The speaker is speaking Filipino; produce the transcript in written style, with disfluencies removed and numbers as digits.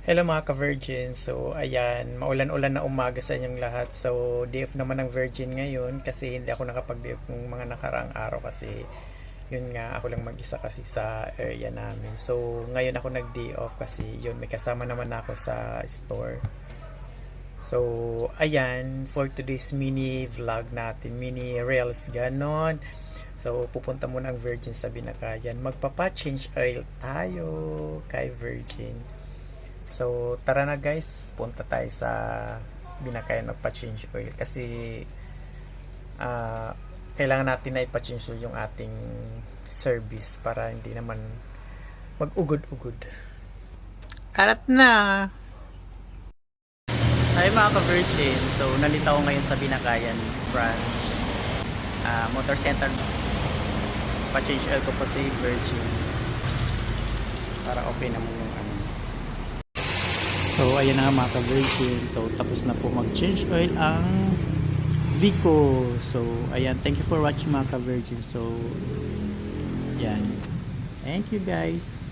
Hello mga ka-Virgin. So ayan, maulan-ulan na umaga sa inyong lahat. So DF naman ng Virgin ngayon kasi hindi ako nakapag-DF ng mga nakaraang araw kasi yun nga ako lang mag-isa kasi sa area namin. So ngayon ako nag-day off kasi yun may kasama naman ako sa store. So ayan, for today's mini vlog natin, mini reels ganon. So pupunta muna ang Virgin sa Binakayan. Magpapa-change oil tayo kay Virgin. So, tara na guys, punta tayo sa Binakayan magpa-change oil kasi uh, kailangan natin na ipa-change oil yung ating service para hindi naman mag-ugod-ugod. Arat na! Hi mga ka-Virgin, so nandito ako ngayon sa Binakayan branch Motor Center. Pa-change oil ko po si Virgin para okay na mo yung ano. So ayan na mga ka-Virgin. So tapos na po mag-change oil ang Vico. So ayan, thank you for watching mga ka-Virgin. So yan. Thank you guys.